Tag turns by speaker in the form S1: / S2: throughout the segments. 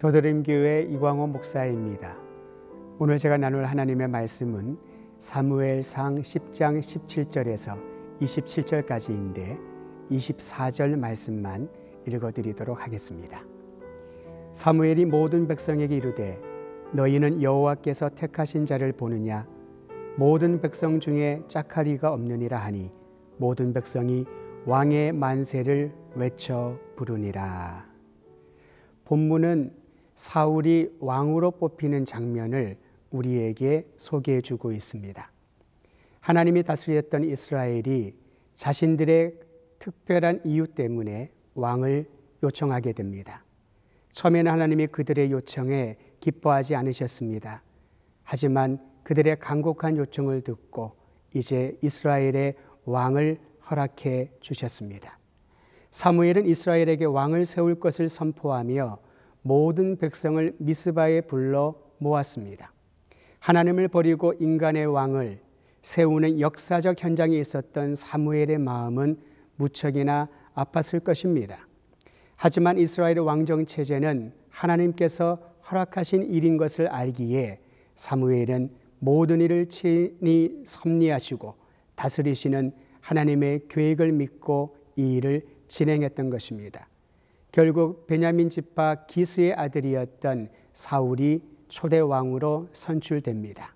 S1: 도드림교회 이광호 목사입니다. 오늘 제가 나눌 하나님의 말씀은 사무엘상 10장 17절에서 27절까지인데 24절 말씀만 읽어드리도록 하겠습니다. 사무엘이 모든 백성에게 이르되 너희는 여호와께서 택하신 자를 보느냐 모든 백성 중에 짝하리가 없느니라 하니 모든 백성이 왕의 만세를 외쳐 부르니라. 본문은 사울이 왕으로 뽑히는 장면을 우리에게 소개해 주고 있습니다. 하나님이 다스렸던 이스라엘이 자신들의 특별한 이유 때문에 왕을 요청하게 됩니다. 처음에는 하나님이 그들의 요청에 기뻐하지 않으셨습니다. 하지만 그들의 간곡한 요청을 듣고 이제 이스라엘의 왕을 허락해 주셨습니다. 사무엘은 이스라엘에게 왕을 세울 것을 선포하며 모든 백성을 미스바에 불러 모았습니다. 하나님을 버리고 인간의 왕을 세우는 역사적 현장에 있었던 사무엘의 마음은 무척이나 아팠을 것입니다. 하지만 이스라엘의 왕정 체제는 하나님께서 허락하신 일인 것을 알기에 사무엘은 모든 일을 친히 섭리하시고 다스리시는 하나님의 계획을 믿고 이 일을 진행했던 것입니다. 결국 베냐민 지파 기스의 아들이었던 사울이 초대 왕으로 선출됩니다.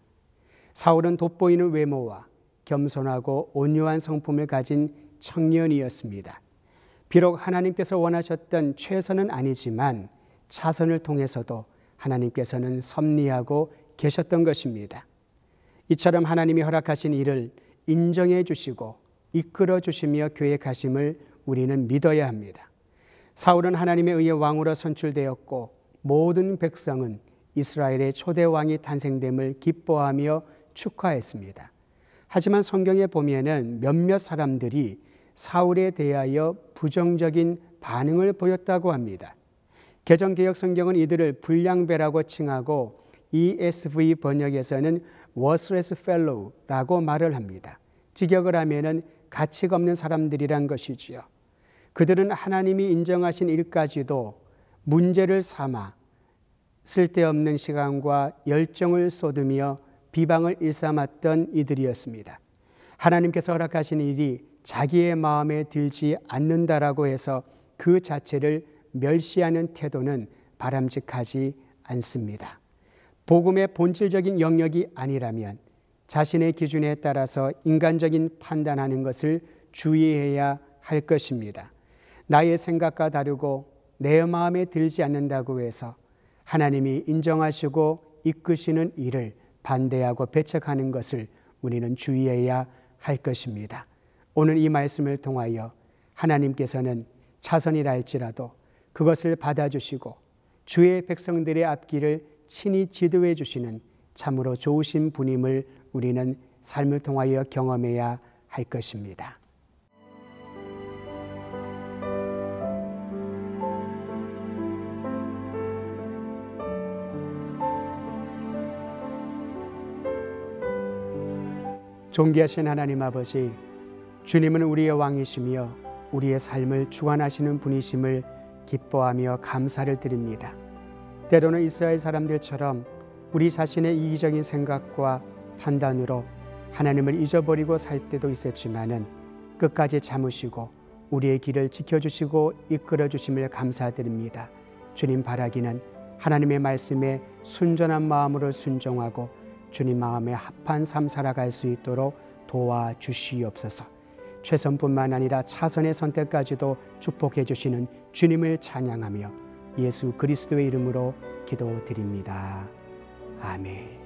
S1: 사울은 돋보이는 외모와 겸손하고 온유한 성품을 가진 청년이었습니다. 비록 하나님께서 원하셨던 최선은 아니지만 차선을 통해서도 하나님께서는 섭리하고 계셨던 것입니다. 이처럼 하나님이 허락하신 일을 인정해 주시고 이끌어 주시며 계획하심을 우리는 믿어야 합니다. 사울은 하나님에 의해 왕으로 선출되었고 모든 백성은 이스라엘의 초대 왕이 탄생됨을 기뻐하며 축하했습니다. 하지만 성경에 보면은 몇몇 사람들이 사울에 대하여 부정적인 반응을 보였다고 합니다. 개정개혁 성경은 이들을 불량배라고 칭하고 ESV 번역에서는 worthless fellow라고 말을 합니다. 직역을 하면은 가치가 없는 사람들이란 것이지요. 그들은 하나님이 인정하신 일까지도 문제를 삼아 쓸데없는 시간과 열정을 쏟으며 비방을 일삼았던 이들이었습니다. 하나님께서 허락하신 일이 자기의 마음에 들지 않는다라고 해서 그 자체를 멸시하는 태도는 바람직하지 않습니다. 복음의 본질적인 영역이 아니라면 자신의 기준에 따라서 인간적인 판단하는 것을 주의해야 할 것입니다. 나의 생각과 다르고 내 마음에 들지 않는다고 해서 하나님이 인정하시고 이끄시는 일을 반대하고 배척하는 것을 우리는 주의해야 할 것입니다. 오늘 이 말씀을 통하여 하나님께서는 차선이라 할지라도 그것을 받아주시고 주의 백성들의 앞길을 친히 지도해 주시는 참으로 좋으신 분임을 우리는 삶을 통하여 경험해야 할 것입니다. 존귀하신 하나님 아버지, 주님은 우리의 왕이시며 우리의 삶을 주관하시는 분이심을 기뻐하며 감사를 드립니다. 때로는 이스라엘 사람들처럼 우리 자신의 이기적인 생각과 판단으로 하나님을 잊어버리고 살 때도 있었지만은 끝까지 참으시고 우리의 길을 지켜주시고 이끌어주심을 감사드립니다. 주님 바라기는 하나님의 말씀에 순전한 마음으로 순종하고 주님 마음에 합한 삶 살아갈 수 있도록 도와주시옵소서. 최선뿐만 아니라 차선의 선택까지도 축복해 주시는 주님을 찬양하며 예수 그리스도의 이름으로 기도드립니다. 아멘.